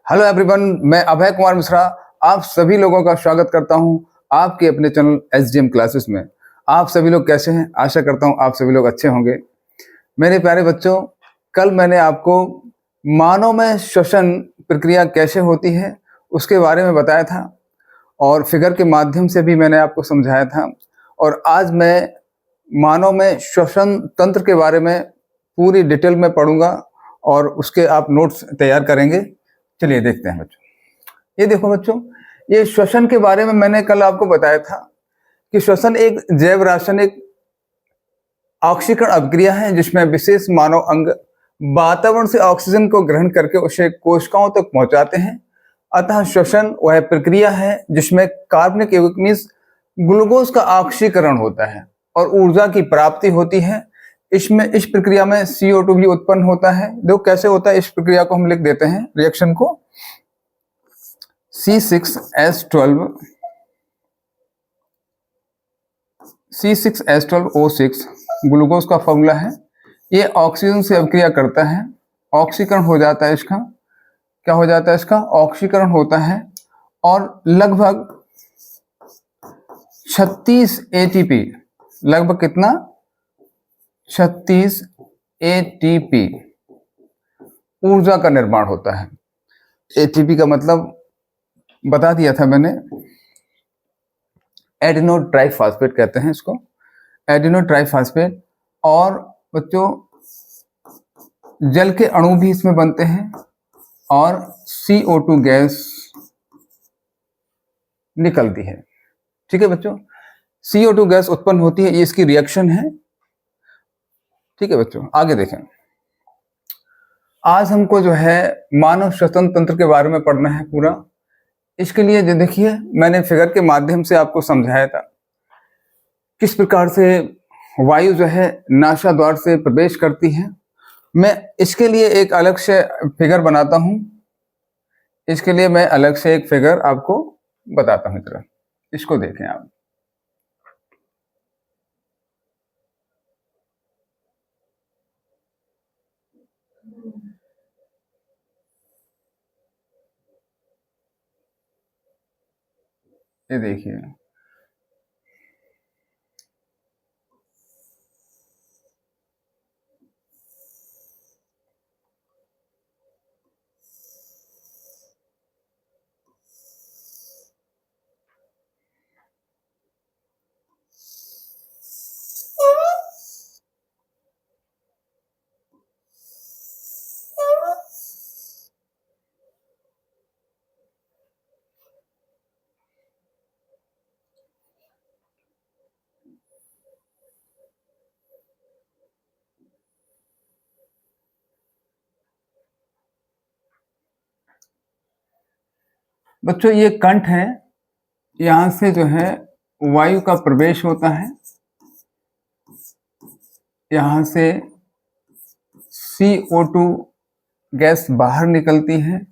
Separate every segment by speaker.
Speaker 1: Hello everyone, मैं अभय कुमार मिश्रा आप सभी लोगों का स्वागत करता हूं आपके अपने चैनल एसडीएम क्लासेस में। आप सभी लोग कैसे हैं? आशा करता हूं आप सभी लोग अच्छे होंगे। मेरे प्यारे बच्चों, कल मैंने आपको मानव में श्वसन प्रक्रिया कैसे होती है उसके बारे में बताया था और फिगर के माध्यम से भी मैंने आपको समझाया था। और आज मैं मानव में श्वसन तंत्र के बारे में पूरी डिटेल में पढ़ूंगा और उसके आप नोट्स तैयार करेंगे। चलिए देखते हैं बच्चों। ये देखो बच्चों, ये श्वसन के बारे में मैंने कल आपको बताया था कि श्वसन एक जैव रासायनिक ऑक्सीकरण अभिक्रिया है जिसमें विशेष मानव अंग वातावरण से ऑक्सीजन को ग्रहण करके उसे कोशिकाओं तक पहुंचाते हैं। अतः श्वसन वह प्रक्रिया है जिसमें कार्बनिक यौगिक मीन्स ग्लूकोज का ऑक्सीकरण होता है और ऊर्जा की प्राप्ति होती है। इसमें इस प्रक्रिया में CO2 भी उत्पन्न होता है। देखो कैसे होता है, इस प्रक्रिया को हम लिख देते हैं रिएक्शन को C6H12O6 ग्लूकोज का फॉर्मूला है। ये ऑक्सीजन से अभिक्रिया करता है, ऑक्सीकरण हो जाता है इसका। क्या हो जाता है इसका? ऑक्सीकरण होता है और लगभग 36 ATP, लगभग कितना? 36 ATP ऊर्जा का निर्माण होता है। ATP का मतलब बता दिया था मैंने, एडिनो ट्राइफॉस्फेट कहते हैं इसको, एडिनो ट्राइफॉस्फेट। और बच्चों जल के अणु भी इसमें बनते हैं और CO2 गैस निकलती है। ठीक है बच्चों, CO2 गैस उत्पन्न होती है, ये इसकी रिएक्शन है। ठीक है बच्चों, आगे देखें। आज हमको जो है मानव श्वसन तंत्र के बारे में पढ़ना है पूरा। इसके लिए जो देखिए मैंने फिगर के माध्यम से आपको समझाया था किस प्रकार से वायु जो है नासा द्वार से प्रवेश करती है। मैं इसके लिए एक अलग से फिगर बनाता हूं। इसके लिए मैं अलग से एक फिगर आपको बताता हूं। मित्र इसको देखें आप। ये देखिए, बच्चों ये कंठ है, यहां से जो है वायु का प्रवेश होता है, यहां से CO2 गैस बाहर निकलती है।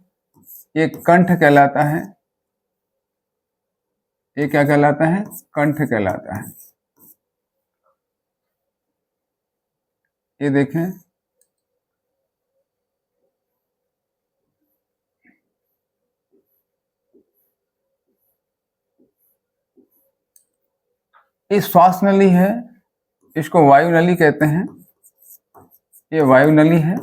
Speaker 1: ये कंठ कहलाता है। ये क्या कहलाता है? कंठ कहलाता है। ये देखें, ये श्वास नली है, इसको वायु नली कहते हैं। ये वायु नली है।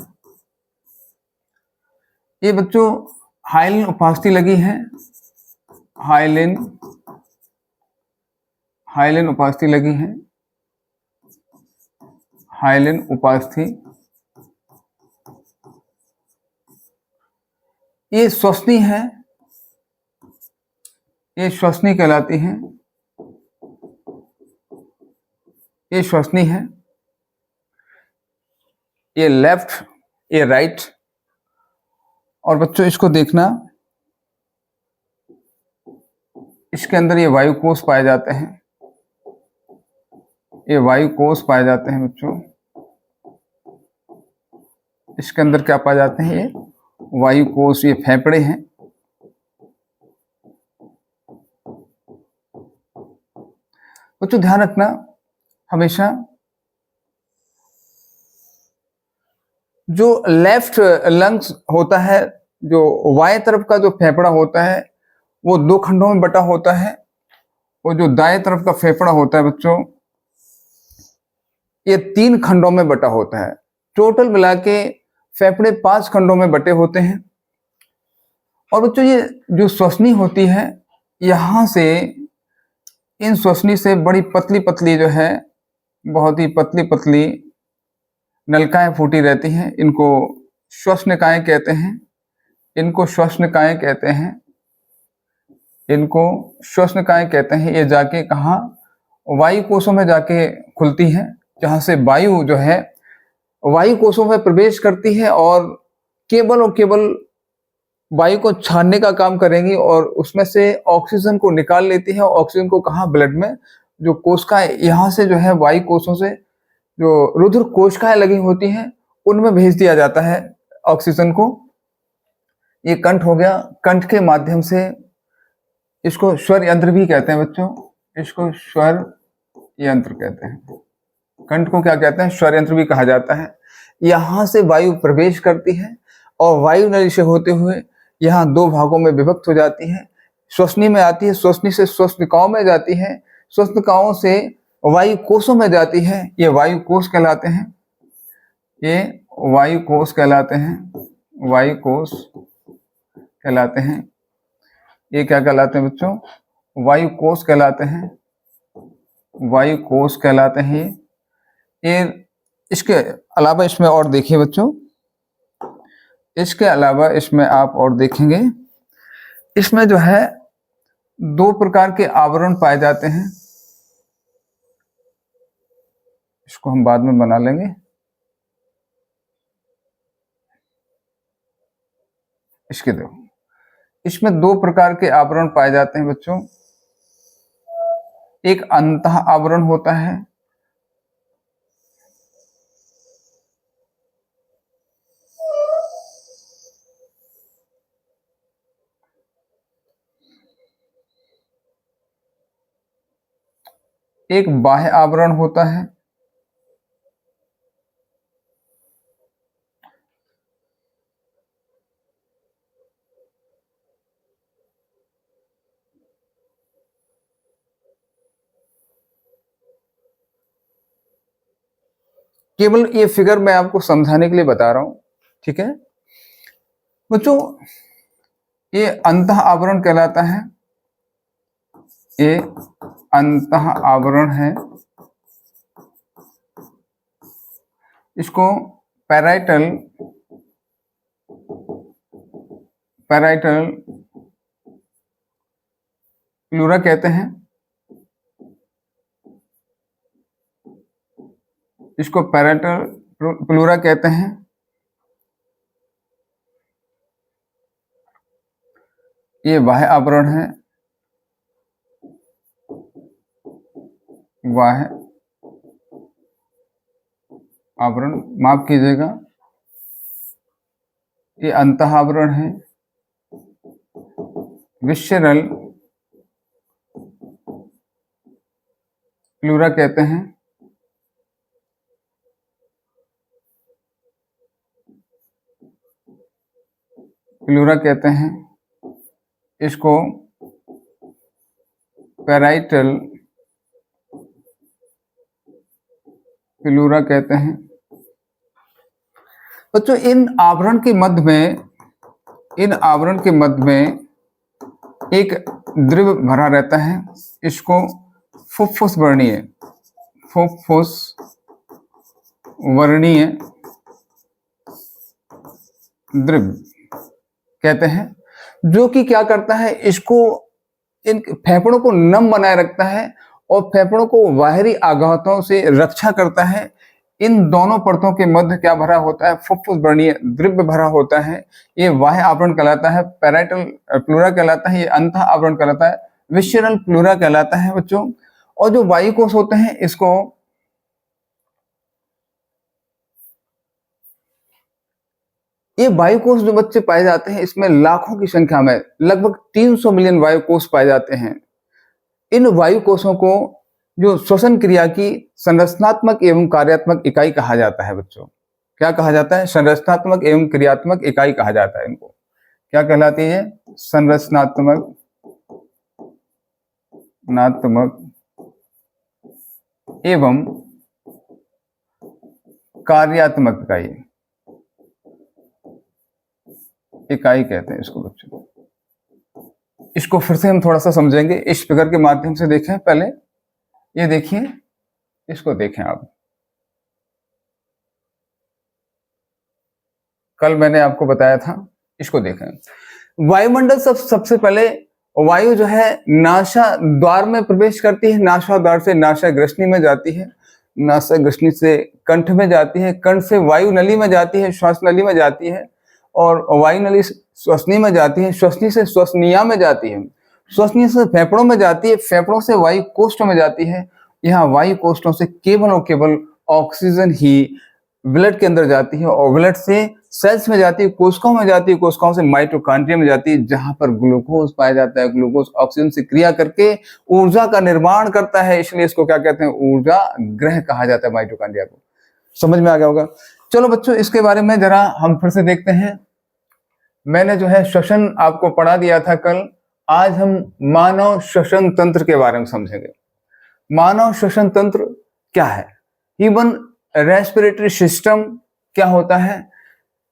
Speaker 1: ये बच्चों हाइलिन उपास्थि लगी है, हाइलिन उपास्थि लगी है, हाइलिन उपास्थि। ये श्वसनी है, ये श्वसनी कहलाती है। ये श्वसनी है। ये लेफ्ट, ये राइट। और बच्चों इसको देखना, इसके अंदर ये वायु कोष पाए जाते हैं। ये वायु कोष पाए जाते हैं बच्चों। इसके अंदर क्या पाए जाते हैं? ये वायु कोष, ये फेफड़े हैं। बच्चों ध्यान रखना हमेशा, जो लेफ्ट लंग्स होता है जो बाएं तरफ का जो फेफड़ा होता है वो 2 खंडों में बटा होता है, और जो दाएं तरफ का फेफड़ा होता है बच्चों ये 3 खंडों में बटा होता है। टोटल मिला के फेफड़े 5 खंडों में बटे होते हैं। और बच्चों ये जो श्वसनी होती है, यहाँ से इन श्वसनी से बड़ी पतली पतली जो है, बहुत ही पतली पतली नलिकाएं फूटी रहती हैं। इनको श्वसनिकाएं कहते हैं, इनको श्वसनिकाएं कहते हैं, इनको श्वसनिकाएं कहते हैं। ये जाके कहाँ, वायु कोशों में जाके खुलती हैं, जहाँ से वायु जो है वायु कोशों में प्रवेश करती है और केवल वायु को छानने का काम करेंगी और उसमें से ऑक्सीजन को निकाल लेती है। ऑक्सीजन को कहाँ, ब्लड में जो कोशिकाएं, यहाँ से जो है वायु कोशों से जो रुधिर कोशिकाएं लगी होती हैं उनमें भेज दिया जाता है ऑक्सीजन को। ये कंठ हो गया, कंठ के माध्यम से इसको स्वर यंत्र भी कहते हैं बच्चों, इसको स्वर यंत्र कहते हैं। कंठ को क्या कहते हैं, स्वर यंत्र भी कहा जाता है। यहाँ से वायु प्रवेश करती है और वायु नली से होते हुए यहाँ 2 भागों में विभक्त हो जाती है। श्वसनी में आती है, श्वसनी से श्वसनिकाओं में जाती है, श्वसनिकाओं से वायु कोशों में जाती है। ये वायु कोश कहलाते हैं, ये वायु कोश कहलाते हैं, वायु कोश कहलाते हैं। ये क्या कहलाते हैं बच्चों, वायु कोश कहलाते हैं, वायु कोश कहलाते हैं। ये इसके अलावा इसमें और देखिए बच्चों, इसके अलावा इसमें आप और देखेंगे, इसमें जो है 2 प्रकार के आवरण पाए जाते हैं। इसको हम बाद में बना लेंगे। इसके देखो, इसमें 2 प्रकार के आवरण पाए जाते हैं बच्चों। एक अंतः आवरण होता है, एक बाह्य आवरण होता है। केवल ये फिगर मैं आपको समझाने के लिए बता रहा हूं, ठीक है बच्चों। ये अंतः आवरण कहलाता है, ये अंतः आवरण है। इसको पैराइटल प्लूरा कहते हैं, इसको पैराइटल प्लूरा कहते हैं। ये बाह्य आवरण है, बाह्य आवरण, माफ कीजिएगा, ये अंतः आवरण है। विसरल प्लूरा कहते हैं। प्लूरा कहते हैं। इसको पैराइटल प्लूरा कहते हैं। बच्चों इन आवरण के मध्य में एक द्रव भरा रहता है, इसको फुफ्फुस वर्णीय द्रव कहते हैं, जो कि क्या करता है, इसको इन फेफड़ों को नम बनाए रखता है और फेफड़ों को बाहरी आघातों से रक्षा करता है। इन दोनों परतों के मध्य क्या भरा होता है, फुफ्फुस वर्णीय द्रव्य भरा होता है। ये बाह्य आवरण कहलाता है, पैराइटल प्लूरा कहलाता है। ये अंतः आवरण कहलाता है, विसरल प्लूरा कहलाता है बच्चों। और जो वायु कोश होते हैं, इसको ये वायु कोश जो बच्चे पाए जाते हैं, इसमें लाखों की संख्या में लगभग 300 मिलियन वायु कोश पाए जाते हैं। इन वायु कोशों को जो श्वसन क्रिया की संरचनात्मक एवं कार्यात्मक इकाई कहा जाता है बच्चों। क्या कहा जाता है, संरचनात्मक एवं क्रियात्मक इकाई कहा जाता है इनको। क्या कहलाती है? संरचनात्मक एवं कार्यात्मक इकाई कहते हैं इसको बच्चों। इसको फिर से हम थोड़ा सा समझेंगे, इस फिगर के माध्यम से देखें। पहले ये देखिए, इसको देखें आप। कल मैंने आपको बताया था, इसको देखें। वायुमंडल सबसे पहले वायु जो है नासा द्वार में प्रवेश करती है, नासा द्वार से नासा ग्रसनी में जाती है, नासा ग्रसनी से कंठ में जाती है, कंठ से वायु नली में जाती है, श्वास नली में जाती है, और वायु नली श्वसनी में जाती है, श्वसनी से श्वसनीय में जाती है, श्वसनीय से फेफड़ों में जाती है, फेफड़ों से वायु कोष्ठों में जाती है। यहाँ वायु कोष्ठों से केवल और केवल ऑक्सीजन ही ब्लड के अंदर जाती है, और ब्लड से सेल्स में जाती है, कोशिकाओं में जाती है, कोशिकाओं से माइटोकॉन्ड्रिया में जाती है, जहां पर ग्लूकोज पाया जाता है। ग्लूकोज ऑक्सीजन से क्रिया करके ऊर्जा का निर्माण करता है, इसलिए इसको क्या कहते हैं? ऊर्जा ग्रह कहा जाता है माइटोकॉन्ड्रिया को। समझ में आ गया होगा। चलो बच्चों, इसके बारे में जरा हम फिर से देखते हैं। मैंने जो है श्वसन आपको पढ़ा दिया था कल। आज हम मानव श्वसन तंत्र के बारे में समझेंगे। मानव श्वसन तंत्र क्या है? ह्यूमन रेस्पिरेटरी सिस्टम क्या होता है?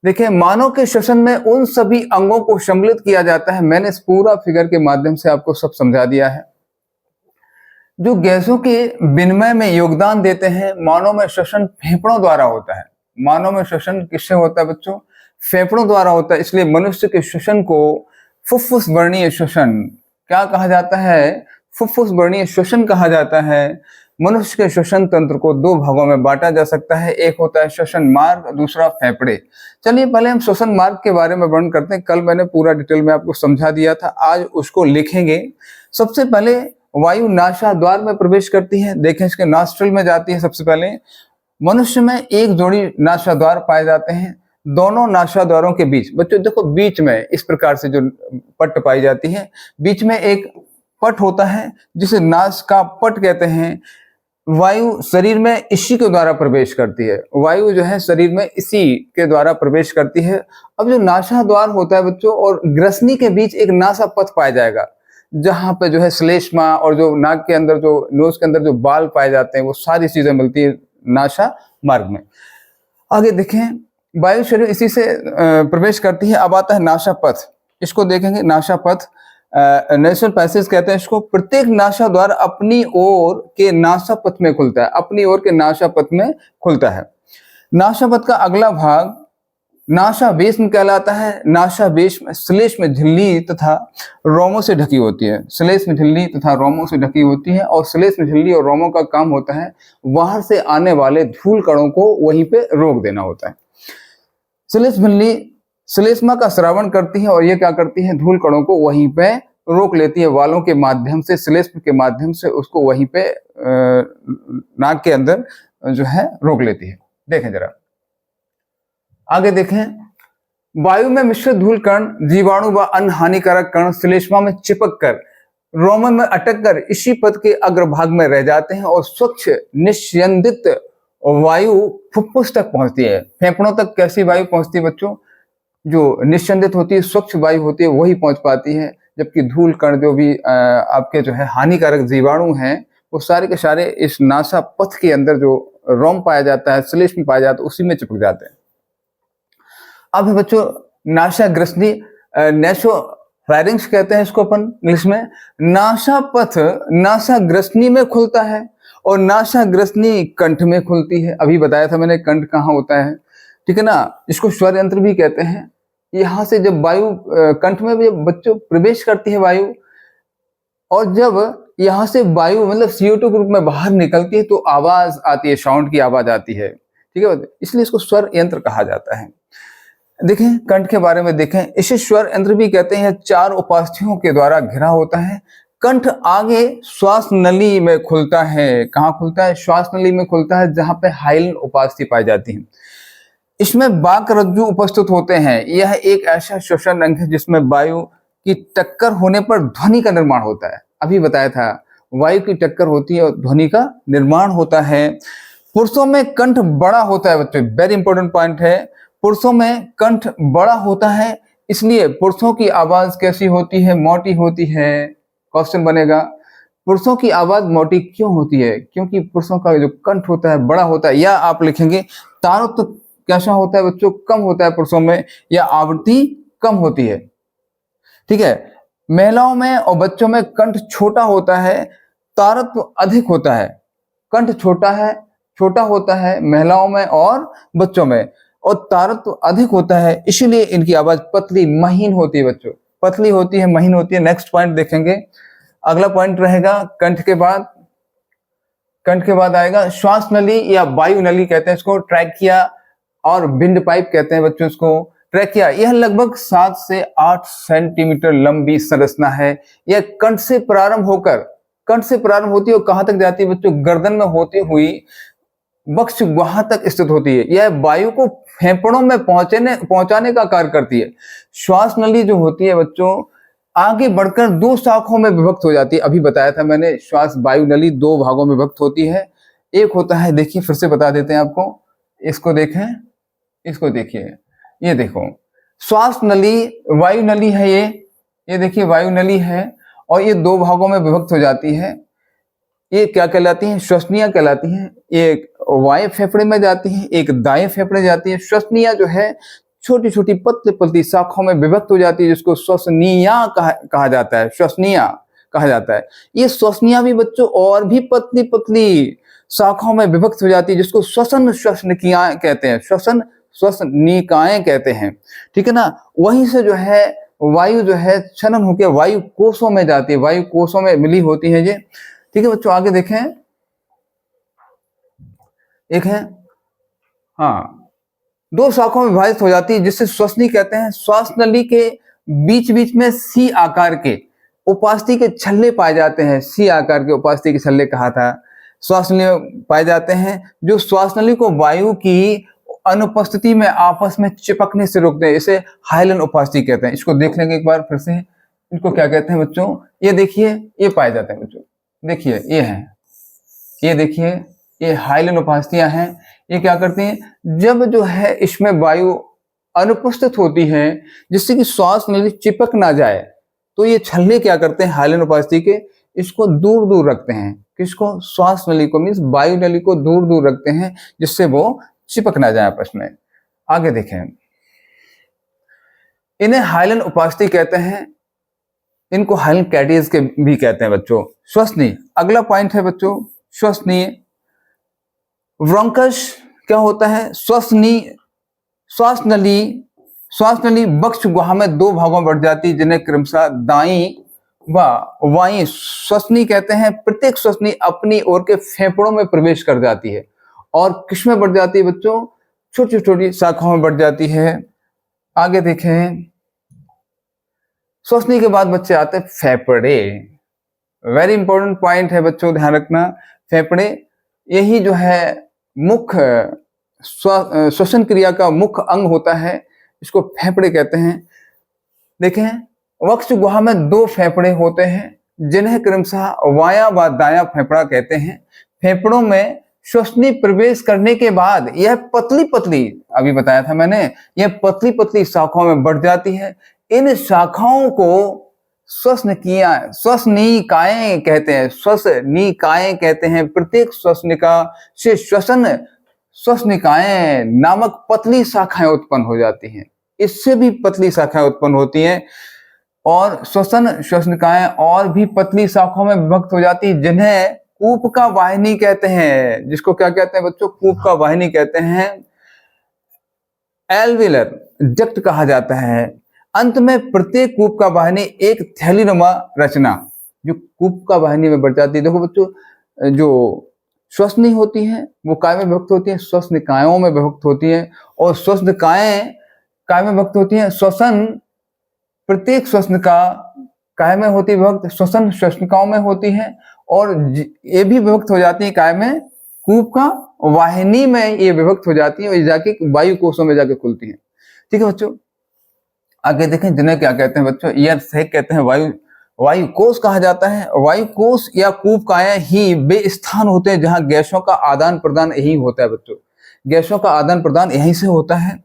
Speaker 1: देखिए, मानव के श्वसन में उन सभी अंगों को सम्मिलित किया जाता है। मैंने इस पूरा फिगर के माध्यम से आपको सब समझा दिया है। जो गैसों के विनिमय में योगदान देते हैं, मानव में श्वसन फेफड़ों द्वारा होता है। मानव में श्वसन किससे होता है बच्चों? फेफड़ों द्वारा होता है। इसलिए मनुष्य के श्वसन को फुफ्फुस वर्णीय श्वसन क्या कहा जाता है? फुफ्फुस वर्णीय श्वसन कहा जाता है। मनुष्य के श्वसन तंत्र को दो भागों में बांटा जा सकता है। एक होता है श्वसन मार्ग, दूसरा फेफड़े। चलिए पहले हम श्वसन मार्ग के बारे में वर्णन करते हैं। कल मैंने पूरा डिटेल में आपको समझा दिया था, आज उसको लिखेंगे। सबसे पहले वायु नासा द्वार में प्रवेश करती है। देखें, इसके नॉस्ट्रिल में जाती है। सबसे पहले मनुष्य में एक जोड़ी नासा द्वार पाए जाते हैं। दोनों नासा द्वारों के बीच, बच्चों देखो, बीच में इस प्रकार से जो पट्ट पाई जाती है, बीच में एक पट होता है जिसे नास का पट कहते हैं। वायु शरीर में इसी के द्वारा प्रवेश करती है। वायु जो है शरीर में इसी के द्वारा प्रवेश करती है। अब जो नासा द्वार होता है बच्चों और ग्रसनी के बीच एक नासा पथ पाया जाएगा, जहां पे जो है श्लेष्मा और जो नाक के अंदर, जो नोज के अंदर जो बाल पाए जाते हैं, वो सारी चीजें मिलती है नासा मार्ग में। आगे देखें, वायु शरीर इसी से प्रवेश करती है। अब आता है नासा पथ। इसको देखेंगे, नासा पथ, नेशनल पैसेज कहते हैं इसको। प्रत्येक नासा द्वार अपनी ओर के नासा पथ में खुलता है, अपनी ओर के नासा पथ में खुलता है। नासा पथ का अगला भाग नासा बेष्म कहलाता है। नासा बेष्म श्लेष्म झिल्ली तथा रोमों से ढकी होती है। श्लेष्म झिल्ली तथा रोमों से ढकी होती है, और श्लेष्म झिल्ली और रोमों का काम होता है बाहर से आने वाले धूल कणों को वहीं पे रोक देना होता है। श्लेष्म झिल्ली श्लेष्मा का श्रावण करती है, और ये क्या करती है? धूल कणों को वहीं पे रोक लेती है, वालों के माध्यम से, श्लेष्म के माध्यम से उसको वहीं पे नाक के अंदर जो है रोक लेती है। देखें जरा आगे देखें, वायु में मिश्रित धूल कण, जीवाणु व अन्य हानिकारक कण श्लेष्मा में चिपक कर रोमन में अटक कर इसी पथ के अग्रभाग में रह जाते हैं, और स्वच्छ निस्यंदित वायु फुफ्फुस तक पहुंचती है। फेफड़ों तक कैसी वायु पहुंचती है बच्चों? जो निस्यंदित होती है, स्वच्छ वायु होती है, वही पहुंच पाती है। जबकि धूल कण जो भी आपके जो है हानिकारक जीवाणु हैं, वो सारे के सारे इस नासा पथ के अंदर जो रोम पाया जाता है, श्लेष्म पाया जाता है, उसी में चिपक जाते हैं। अब बच्चों नासा ग्रसनी, नेसोफैरिंक्स कहते हैं इसको अपन इंग्लिश में। नासा पथ नासा ग्रसनी में खुलता है, और नासा ग्रसनी कंठ में खुलती है। अभी बताया था मैंने कंठ कहाँ होता है, ठीक है ना। इसको स्वर यंत्र भी कहते हैं। यहाँ से जब वायु कंठ में जब बच्चों प्रवेश करती है वायु, और जब यहाँ से वायु मतलब CO2 के रूप में बाहर निकलती है, तो आवाज आती है, साउंड की आवाज आती है, ठीक है। इसलिए इसको स्वर यंत्र कहा जाता है। देखें कंठ के बारे में देखें, इसे स्वर यंत्र भी कहते हैं। 4 उपास्थियों के द्वारा घिरा होता है। कंठ आगे श्वास नली में खुलता है। कहाँ खुलता है? श्वास नली में खुलता है, जहां पे हाइलन उपास्थि पाई जाती है। इसमें बाक रज्जु उपस्थित होते हैं। यह एक ऐसा श्वसन अंग है जिसमें वायु की टक्कर होने पर ध्वनि का निर्माण होता है। अभी बताया था, वायु की टक्कर होती है और ध्वनि का निर्माण होता है। पुरुषों में कंठ बड़ा होता है बच्चों, वेरी इंपॉर्टेंट पॉइंट है। पुरुषों में कंठ बड़ा होता है, इसलिए पुरुषों की आवाज कैसी होती है? मोटी होती है। क्वेश्चन बनेगा, पुरुषों की आवाज मोटी क्यों होती है? क्योंकि पुरुषों का जो कंठ होता है बड़ा होता है, या आप लिखेंगे तारुत्व कैसा होता है बच्चों? कम होता है पुरुषों में, या आवृत्ति कम होती है। ठीक है, महिलाओं में और बच्चों में कंठ छोटा होता है, तारुत्व अधिक होता है। कंठ छोटा होता है महिलाओं में और बच्चों में, और तारुत्व अधिक होता है, इसीलिए इनकी आवाज पतली महीन होती है बच्चों, पतली होती है, महीन होती है। नेक्स्ट पॉइंट देखेंगे। अगला पॉइंट रहेगा कंठ के बाद आएगा श्वास नली या वायु नली कहते हैं इसको, ट्रैकिया और विंड पाइप कहते हैं बच्चों इसको। ट्रैकिया यह लगभग 7 से 8 सेंटीमीटर लंबी संरचना है। यह कंठ से प्रारंभ होती है और कहां तक जाती है बच्चों? गर्दन में होती हुई वक्ष गुहा तक स्थित होती है। यह वायु को फेफड़ों में पहुंचाने का कार्य करती है। श्वास नली जो होती है बच्चों, आगे बढ़कर 2 शाखाओं में विभक्त हो जाती है। अभी बताया था मैंने, श्वास वायु नली 2 भागों में विभक्त होती है। एक होता है, देखिए फिर से बता देते हैं आपको, इसको देखें, इसको देखिए, ये देखो श्वास नली वायु नली है, ये देखिए वायु नली है, और ये 2 भागों में विभक्त हो जाती है। ये क्या कहलाती है? श्वसनियां कहलाती हैं। एक बाएं फेफड़े में जाती है, एक दाएं फेफड़े जाती है। श्वसनियां जो है छोटी छोटी पतली पतली शाखाओं में विभक्त हो जाती है, जिसको श्वसनियां कहा जाता है, श्वसनियां कहा जाता है। ये श्वसनियां भी बच्चों और भी पतली पतली शाखाओं में विभक्त हो जाती है, जिसको श्वसनिकाएं कहते हैं, श्वसनिकाएं कहते हैं। ठीक है ना? वहीं से जो है वायु जो है छनन होकर वायु कोशों में जाती है, वायु कोशों में मिली होती है ये। ठीक है बच्चों, आगे देखें, एक है, हाँ, 2 शाखाओं में विभाजित हो जाती है, जिससे श्वसनी कहते हैं। श्वास नली के बीच बीच में सी आकार के उपास्थि के छल्ले पाए जाते हैं। सी आकार के उपास्थि के छल्ले कहा था, श्वास नली में पाए जाते हैं, जो श्वास नली को वायु की अनुपस्थिति में आपस में चिपकने से रोकते हैं। इसे हाइलन उपास्थि कहते हैं। इसको देख लेंगे एक बार फिर से, इनको क्या कहते हैं बच्चों? ये देखिए, ये पाए जाते हैं बच्चों, देखिए ये है, ये देखिए, ये हाइलन उपास्थियां हैं। ये क्या करती हैं? जब जो है इसमें वायु अनुपस्थित होती है, जिससे कि श्वास नली चिपक ना जाए, तो ये छल्ले क्या करते हैं हाइलन उपास्थि के? इसको दूर दूर रखते हैं। किसको? श्वास नली को, मीन्स वायु नली को दूर दूर रखते हैं, जिससे वो चिपक ना जाए आपस में। आगे देखें, इन्हें हाइलन उपास्थि कहते हैं, इनको हाइलन कैडियस के भी कहते हैं बच्चों। श्वसनी, अगला पॉइंट है बच्चों श्वसनी। ब्रोंकस क्या होता है? श्वास नली वक्ष गुहा में 2 भागों में बढ़ जाती है, जिन्हें क्रमशः दाईं व वाईं श्वसनी कहते हैं। प्रत्येक श्वसनी अपनी ओर के फेफड़ों में प्रवेश कर जाती है, और किसमें बढ़ जाती है बच्चों? छोटी छोटी शाखाओं में बढ़ जाती है। आगे देखें, श्वसनी के बाद बच्चे आते हैं फेफड़े। वेरी इंपॉर्टेंट पॉइंट है बच्चों, ध्यान रखना। फेफड़े, यही जो है मुख्य श्वसन क्रिया का मुख्य अंग होता है, इसको फेफड़े कहते हैं। देखें, वक्ष गुहा में 2 फेफड़े होते हैं, जिन्हें क्रमशः वाया व दाया फेफड़ा कहते हैं। फेफड़ों में श्वसनी प्रवेश करने के बाद यह पतली पतली, अभी बताया था मैंने, यह पतली पतली शाखाओं में बढ़ जाती है। इन शाखाओं को श्वसनिकाएं कहते हैं, श्वसनिकाएं कहते हैं। प्रत्येक श्वसनिका से श्वसनिकाएं नामक पतली शाखाएं उत्पन्न हो जाती हैं। इससे भी पतली शाखाएं उत्पन्न होती हैं, और श्वसनिकाएं और भी पतली शाखाओं में विभक्त हो जाती है, जिन्हें कूपका वाहिनी कहते हैं। जिसको क्या कहते हैं बच्चों? कूपका वाहिनी कहते हैं। एल्विलर डक्ट कहा जाता है। अंत में प्रत्येक कूपका वाहिनी एक थैलीनुमा रचना, जो कूपका वाहिनी में बढ़ जाती है। देखो बच्चों, जो श्वसनी होती है वो काय में विभक्त होती है? श्वसनिकायों में विभक्त होती है, और श्वसनिकाएं काय में विभक्त होती है? श्वसन, प्रत्येक श्वसनिका काय में होती है विभक्त? श्वसन श्वसनिकाओं में होती है, और ये भी विभक्त हो जाती है काय में? कूपका वाहिनी में ये विभक्त हो जाती है, और जाके वायु कोशों में जाके खुलती है। ठीक है बच्चों, आगे देखें, जिन्हें क्या कहते हैं बच्चों? ईयर से कहते हैं वायु कोश कहा जाता है। वायु कोश या कूपकाएं ही वे स्थान होते हैं जहां गैसों का आदान प्रदान यही होता है बच्चों। गैसों का आदान प्रदान यहीं से होता है।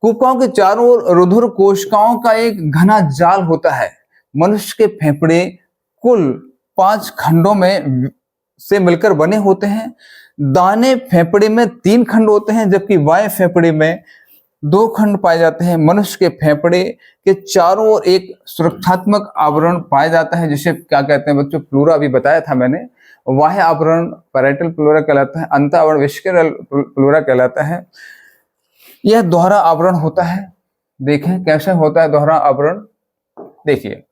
Speaker 1: कूपकाओं के चारों ओर रुधिर कोशिकाओं का एक घना जाल होता है। मनुष्य के फेफड़े कुल 5 खंडों में से मिलकर बने होते हैं। दाने फेफड़े में 3 खंड होते हैं, जबकि बाएं फेफड़े में 2 खंड पाए जाते हैं। मनुष्य के फेफड़े के चारों ओर एक सुरक्षात्मक आवरण पाया जाता है, जिसे क्या कहते हैं बच्चों? प्लूरा। अभी बताया था मैंने। बाह्य आवरण पैराइटल प्लूरा कहलाता है, अंत आवरण वेस्टिबुलर प्लूरा कहलाता है। यह दोहरा आवरण होता है। देखें कैसे होता है दोहरा आवरण। देखिए,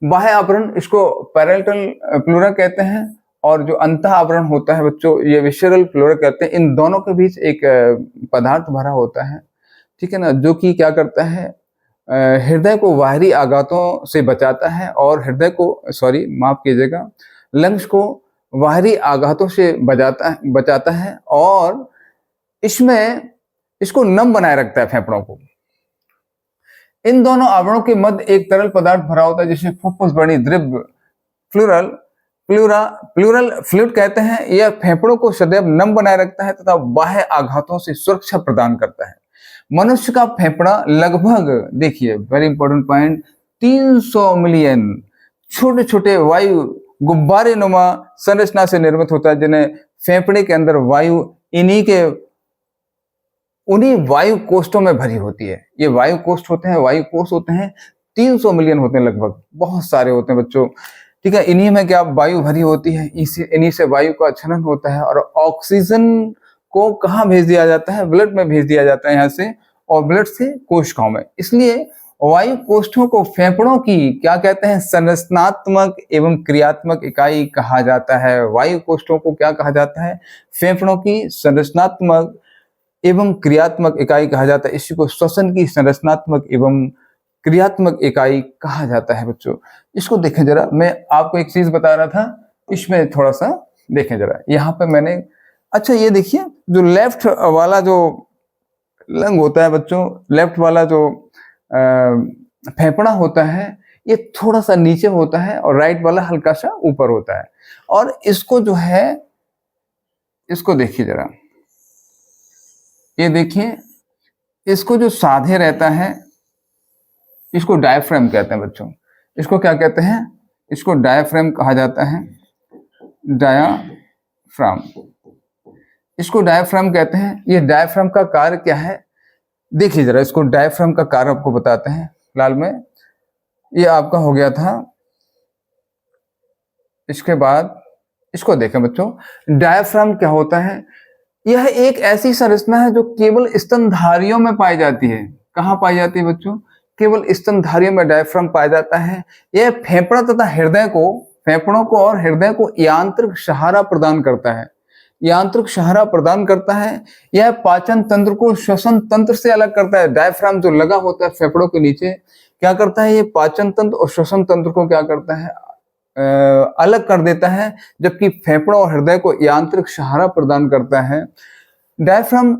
Speaker 1: बाह्य आवरण इसको पैराइटल प्लूरा कहते हैं, और जो अंत आवरण होता है बच्चों, ये विसरल प्लूरा कहते हैं। इन दोनों के बीच एक पदार्थ भरा होता है, ठीक है ना, जो कि क्या करता है, हृदय को बाहरी आघातों से बचाता है, और हृदय को माफ कीजिएगा, लंग्स को बाहरी आघातों से बचाता है, और इसको नम बनाए रखता है फेफड़ों को। इन दोनों आवरणों के मध्य एक तरल पदार्थ भरा होता है, जिसे फुफ्फुस बनी द्रव्य प्लूरल फ्लूइड कहते हैं। यह फेफड़ों को सदैव नम बनाए रखता है तथा बाह्य आघातों से सुरक्षा प्रदान करता है। मनुष्य का फेफड़ा लगभग, देखिए वेरी इंपॉर्टेंट पॉइंट, 300 मिलियन छोटे छोटे वायु गुब्बारे नुमा संरचना से निर्मित होता है, जिन्हें फेफड़े के अंदर वायु उन्हीं वायु कोष्ठों में भरी होती है। ये वायु कोष्ठ होते हैं, वायु कोष होते हैं, 300 मिलियन होते हैं लगभग, बहुत सारे होते हैं बच्चों, ठीक है। इन्हीं में क्या वायु भरी होती है, इन्हीं से वायु का छलन होता है, और ऑक्सीजन को कहाँ भेज दिया जाता है? ब्लड में भेज दिया जाता है यहाँ से, और ब्लड से कोशिकाओं में। इसलिए वायु कोष्ठों को फेफड़ों की क्या कहते हैं? संरचनात्मक एवं क्रियात्मक इकाई कहा जाता है। वायु कोष्ठों को क्या कहा जाता है? फेफड़ों की संरचनात्मक एवं क्रियात्मक इकाई कहा जाता है। इसी को श्वसन की संरचनात्मक एवं क्रियात्मक इकाई कहा जाता है बच्चों। इसको देखें जरा, मैं आपको एक चीज बता रहा था, इसमें थोड़ा सा देखें जरा। यहाँ पे मैंने, अच्छा ये देखिए, जो लेफ्ट वाला जो लंग होता है बच्चों, लेफ्ट वाला जो फेफड़ा होता है, ये थोड़ा सा नीचे होता है, और राइट वाला हल्का सा ऊपर होता है। और इसको जो है, इसको देखिए जरा, ये देखिए, इसको जो साधे रहता है, इसको डायफ्राम कहते हैं बच्चों। इसको क्या कहते हैं? इसको डायफ्राम कहा जाता है, डायाफ्राम। इसको डायफ्राम कहते हैं। ये डायफ्राम का कार्य क्या है? देखिए जरा, इसको डायफ्राम का कार्य आपको बताते हैं लाल में। ये आपका हो गया था। इसके बाद इसको देखें बच्चों, डायफ्राम क्या होता है? यह एक ऐसी संरचना है जो केवल स्तनधारियों में पाई जाती है। कहाँ पाई जाती है बच्चों? केवल स्तनधारियों में डायफ्राम पाया जाता है। यह फेफड़ा तथा फेफड़ों को और हृदय को यांत्रिक सहारा प्रदान करता है। यांत्रिक सहारा प्रदान करता है। यह पाचन तंत्र को श्वसन तंत्र से अलग करता है। डायफ्राम जो लगा होता है फेफड़ों के नीचे, क्या करता है? ये पाचन तंत्र और श्वसन तंत्र को क्या करता है? अलग कर देता है, जबकि फेफड़ों और हृदय को यांत्रिक सहारा प्रदान करता है। डायफ्राम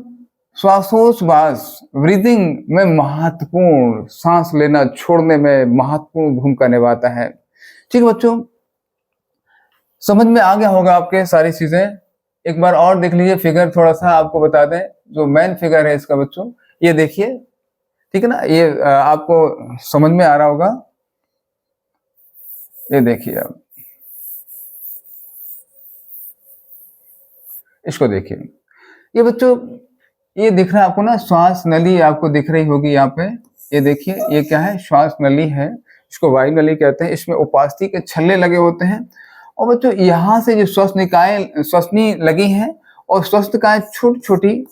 Speaker 1: श्वासोच्छ्वास ब्रीदिंग में महत्वपूर्ण, सांस लेना छोड़ने में महत्वपूर्ण भूमिका निभाता है। ठीक बच्चों, समझ में आ गया होगा आपके सारी चीजें। एक बार और देख लीजिए फिगर, थोड़ा सा आपको बता दें, जो मेन फिगर है इसका बच्चों, ये देखिए, ठीक है ना, ये आपको समझ में आ रहा होगा। ये देखिए आप, इसको देखिए, ये बच्चों, ये दिख रहा है आपको ना, श्वास नली आपको दिख रही होगी यहाँ पे। ये देखिए, ये क्या है? श्वास नली है, इसको वायु नली कहते हैं। इसमें उपास्थि के छल्ले लगे होते हैं, और बच्चों यहाँ से जो श्वसनी लगी हैं, और श्वसनिकाएं छोटी छोटी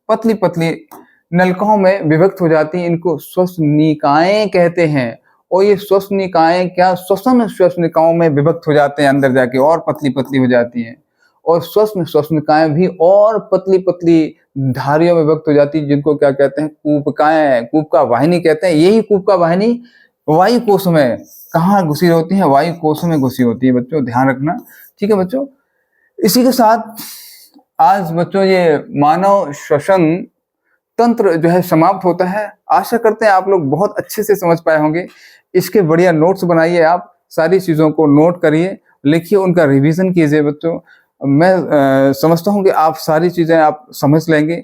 Speaker 1: पतली पतली नलिकाओं में विभक्त हो जाती हैं। इनको श्वसनिकाएं कहते हैं। और ये श्वसनिकाएं क्या श्वसन श्वसनिकाओं में विभक्त हो जाते हैं, अंदर जाके और पतली पतली हो जाती हैं। और श्वसनिकाएं भी और पतली पतली धारियों में विभक्त हो जाती है, जिनको क्या कहते हैं? कूपकाएं, कूपका वाहिनी कहते हैं। यही कूपका वाहिनी वायु कोश में कहाँ घुसी होती है? वायु कोश में घुसी होती है बच्चों, ध्यान रखना। ठीक है बच्चों, इसी के साथ आज बच्चों ये मानव श्वसन तंत्र जो है समाप्त होता है। आशा करते हैं आप लोग बहुत अच्छे से समझ पाए होंगे। इसके बढ़िया नोट्स बनाइए, आप सारी चीजों को नोट करिए, लिखिए, उनका रिवीजन कीजिए बच्चों। मैं समझता हूँ कि आप सारी चीजें आप समझ लेंगे,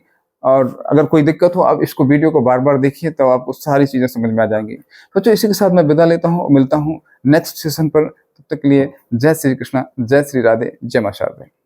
Speaker 1: और अगर कोई दिक्कत हो आप इसको वीडियो को बार बार देखिए, तो आपको सारी चीज़ें समझ में आ जाएंगी। बच्चों इसी के साथ मैं विदा लेता हूँ, मिलता हूँ नेक्स्ट सेशन पर। तब तक के लिए जय श्री कृष्णा, जय श्री राधे, जय मां शारदे।